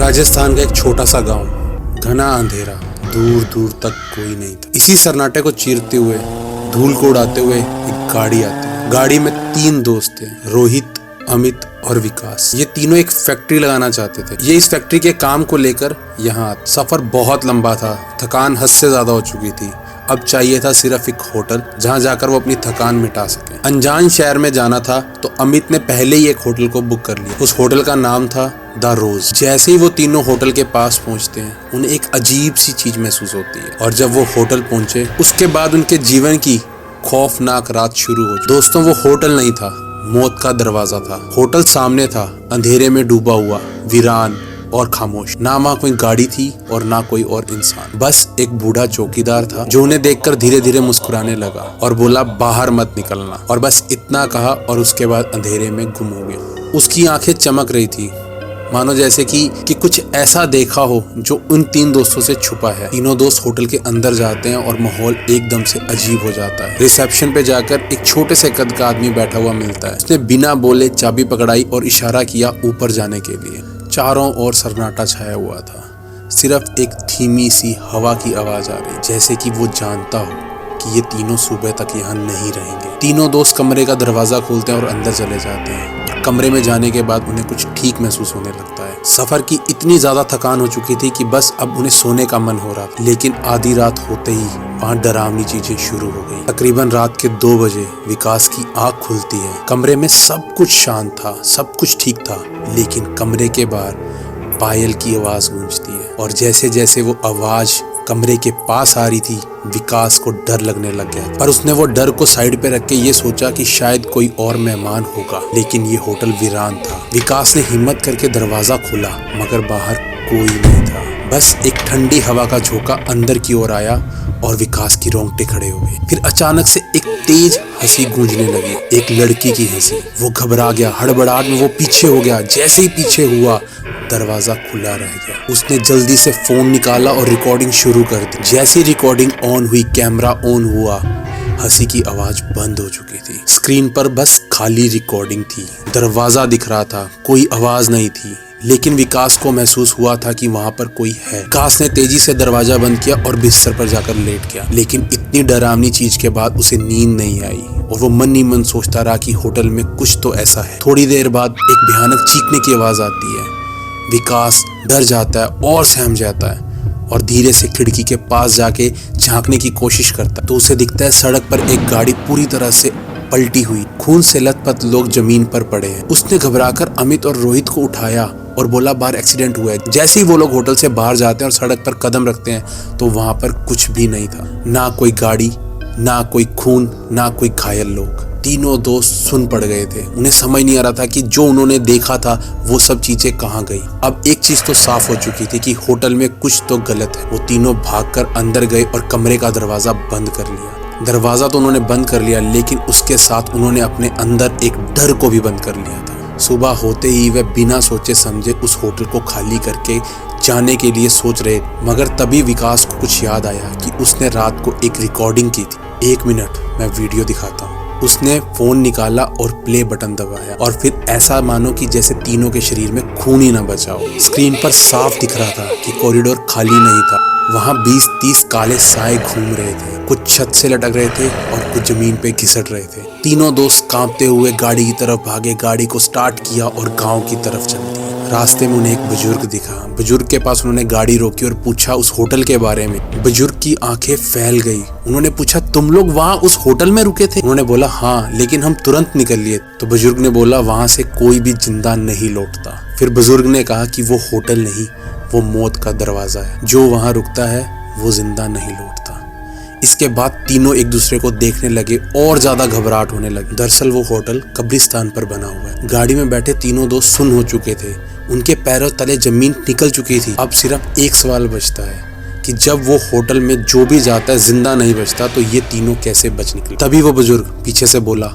राजस्थान का एक छोटा सा गांव, घना अंधेरा, दूर दूर तक कोई नहीं था। इसी सन्नाटे को चीरते हुए, धूल को उड़ाते हुए एक गाड़ी आती है। गाड़ी में 3 दोस्त थे, रोहित, अमित और विकास। ये तीनों एक फैक्ट्री लगाना चाहते थे। ये इस फैक्ट्री के काम को लेकर यहाँ आते। सफर बहुत लंबा था, थकान हद से ज्यादा हो चुकी थी। अब चाहिए था सिर्फ एक होटल जहाँ जाकर वो अपनी थकान मिटा सके। अनजान शहर में जाना था तो अमित ने पहले ही एक होटल को बुक कर लिया। उस होटल का नाम था द रोज। जैसे ही वो तीनों होटल के पास पहुंचते हैं, उन्हें एक अजीब सी चीज महसूस होती है। और जब वो होटल पहुंचे, उसके बाद उनके जीवन की खौफनाक रात शुरू हो। दोस्तों, वो होटल नहीं था, मौत का दरवाजा था। होटल सामने था, अंधेरे में डूबा हुआ, वीरान और खामोश। ना वहाँ कोई गाड़ी थी और ना कोई और इंसान। बस एक बूढ़ा चौकीदार था जो उन्हें देखकर धीरे धीरे मुस्कुराने लगा और बोला, बाहर मत निकलना। और बस इतना कहा और उसके बाद अंधेरे में गुम हो गया। उसकी आंखें चमक रही थी, मानो जैसे कि कुछ ऐसा देखा हो जो उन 3 दोस्तों से छुपा है। तीनों दोस्त होटल के अंदर जाते हैं और माहौल एकदम से अजीब हो जाता है। रिसेप्शन पे जाकर एक छोटे से कद का आदमी बैठा हुआ मिलता है। उसने बिना बोले चाबी पकड़ाई और इशारा किया ऊपर जाने के लिए। चारों ओर सन्नाटा छाया हुआ था। सिर्फ एक धीमी सी हवा की आवाज आ रही, जैसे कि वो जानता हो कि ये तीनों सुबह तक यहाँ नहीं रहेंगे। तीनों दोस्त कमरे का दरवाजा खोलते हैं और अंदर चले जाते हैं। कमरे में जाने के बाद उन्हें कुछ ठीक महसूस होने लगता है। सफर की इतनी ज्यादा थकान हो चुकी थी कि बस अब उन्हें सोने का मन हो रहा था। लेकिन आधी रात होते ही वहाँ डरावनी चीजें शुरू हो गई। तकरीबन रात के 2 बजे विकास की आंख खुलती है। कमरे में सब कुछ शांत था, सब कुछ ठीक था, लेकिन कमरे के बाहर पायल की आवाज गूंजती है। और जैसे जैसे वो आवाज कमरे के पास आ रही थी, विकास को डर लगने लग गया। पर उसने वो डर को साइड पे रख के ये सोचा कि शायद कोई और मेहमान होगा, लेकिन ये होटल वीरान था। विकास ने हिम्मत करके दरवाजा खोला, मगर बाहर कोई नहीं था। बस एक ठंडी हवा का झोंका अंदर की ओर आया और विकास की रोंगटे खड़े हो गए। फिर अचानक से एक तेज हंसी गूंजने लगी, एक लड़की की हंसी। वो घबरा गया, हड़बड़ाहट में वो पीछे हो गया। जैसे ही पीछे हुआ, दरवाजा खुला रह गया। उसने जल्दी से फोन निकाला और रिकॉर्डिंग शुरू कर दी। जैसी रिकॉर्डिंग ऑन हुई, कैमरा ऑन हुआ, हंसी की आवाज बंद हो चुकी थी। स्क्रीन पर बस खाली रिकॉर्डिंग थी। दरवाजा दिख रहा था, कोई आवाज नहीं थी, लेकिन विकास को महसूस हुआ था कि वहां पर कोई है। विकास ने तेजी से दरवाजा बंद किया और बिस्तर पर जाकर लेट गया। लेकिन इतनी डरावनी चीज के बाद उसे नींद नहीं आई और वो मन ही मन सोचता रहा कि होटल में कुछ तो ऐसा है। थोड़ी देर बाद एक भयानक चीखने की आवाज आती है। विकास डर जाता है और सहम जाता है और धीरे से खिड़की के पास जाके झांकने की कोशिश करता है तो उसे दिखता है सड़क पर एक गाड़ी पूरी तरह से पलटी हुई, खून से लथपथ लोग जमीन पर पड़े हैं। उसने घबराकर अमित और रोहित को उठाया और बोला, बाहर एक्सीडेंट हुआ है। जैसे ही वो लोग होटल से बाहर जाते हैं और सड़क पर कदम रखते हैं तो वहां पर कुछ भी नहीं था। ना कोई गाड़ी, ना कोई खून, ना कोई घायल लोग। तीनों दोस्त सुन पड़ गए थे। उन्हें समझ नहीं आ रहा था कि जो उन्होंने देखा था वो सब चीजें कहाँ गई। अब एक चीज तो साफ हो चुकी थी कि होटल में कुछ तो गलत है। वो तीनों भागकर अंदर गए और कमरे का दरवाजा बंद कर लिया। दरवाजा तो उन्होंने बंद कर लिया, लेकिन उसके साथ उन्होंने अपने अंदर एक डर को भी बंद कर लिया था। सुबह होते ही वे बिना सोचे समझे उस होटल को खाली करके जाने के लिए सोच रहे, मगर तभी विकास को कुछ याद आया कि उसने रात को एक रिकॉर्डिंग की थी। 1 मिनट, मैं वीडियो दिखाता हूँ। उसने फोन निकाला और प्ले बटन दबाया और फिर ऐसा मानो कि जैसे तीनों के शरीर में खून ही न बचा हो। स्क्रीन पर साफ दिख रहा था कि कॉरिडोर खाली नहीं था। वहाँ 20-30 काले साए घूम रहे थे। कुछ छत से लटक रहे थे और कुछ जमीन पे घिसट रहे थे। तीनों दोस्त कांपते हुए गाड़ी की तरफ भागे, गाड़ी को स्टार्ट किया और गांव की तरफ चल दिए। रास्ते में उन्हें एक बुजुर्ग दिखा। बुजुर्ग के पास उन्होंने गाड़ी रोकी और पूछा उस होटल के बारे में। बुजुर्ग की आंखें फैल गई। उन्होंने पूछा, तुम लोग वहाँ उस होटल में रुके थे? उन्होंने बोला, हाँ, लेकिन हम तुरंत निकल लिए। तो बुजुर्ग ने बोला, वहाँ से कोई भी जिंदा नहीं लौटता। फिर बुजुर्ग ने कहा कि वो होटल नहीं, वो मौत का दरवाजा है। जो वहाँ रुकता है वो जिंदा नहीं लौटता। इसके बाद तीनों एक दूसरे को देखने लगे और ज्यादा घबराहट होने लगी। दरअसल वो होटल कब्रिस्तान पर बना हुआ है। गाड़ी में बैठे तीनों दोस्त सुन्न हो चुके थे। उनके पैरों तले जमीन निकल चुकी थी। अब सिर्फ एक सवाल बचता है कि जब वो होटल में जो भी जाता है जिंदा नहीं बचता तो ये तीनों कैसे बच निकले। तभी वो बुजुर्ग पीछे से बोला,